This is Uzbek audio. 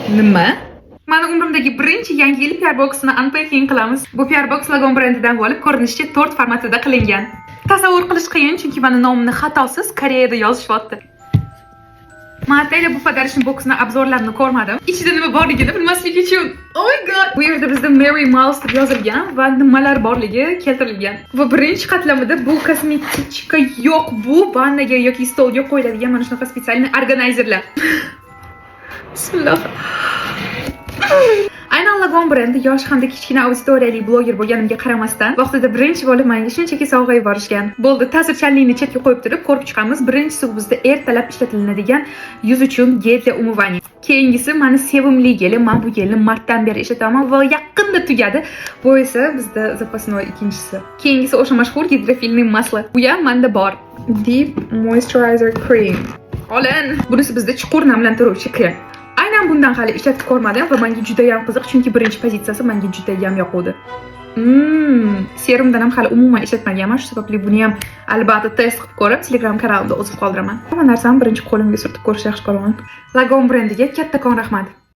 Nima? Mani umrimdagi birinchi yangi yil PR boxini unpacking qilamiz. Bu PR box Lagon brendidan bo'lib, ko'rinishicha tort formatida qilingan. Tasavvur qilish qiyin, chunki meni nomimni xatosiz Koreyada yozishyapti. Matayla bu podarishni boksini obzorlarini ko'rmadim. Ichida nima borligini bilmaslik uchun. Oh my god. Bu yerda bizda Mary Miles deb yozilgan va nimalar borligi keltirilgan. Va birinchi qatlamida bu kosmetika yo'q, bu vannaga yoki stolga qo'yiladigan mana shunaqa spesialniy organizerlar. Bismillah. Aynan Lagon brendi yosh hamda kichkina auditoriyali bloger bo'lganimga qaramasdan, vaqtida birinchi bo'lib menga shunchaki sovg'a yuborishgan. Bo'ldi, ta'sirchanlikni chetga qo'yib turib, ko'rib chiqamiz. Birinchisi bu bizda ertalab ishlatiladigan yuz uchun gel для умывания. Keyingisi meni sevimli gelim. Men bu gelni martdan beri ishlataman va yaqinda tugadi. Bu esa bizda запасной ikkinchisi. Keyingisi o'sha mashhur gidrofilniy masla. Bu ham menda bor. Deep Moisturizer Cream. Olin. Bunisi bizda chuqur namlantiruvchi krem. Aynan bundan hali ishlatib ko'rmadim va menga juda ham qiziq, chunki birinchi pozitsiyasi menga juda ham yoquvdi. Serumdan ham hali umuman ishlatmaganman, shu sababli buni ham albatta test qilib ko'rib, Telegram kanalimda o'zib qoldiraman. Hamma narsani birinchi qo'limga surtib ko'rish yaxshi ko'raman. Lagon brendiga kattakon rahmat.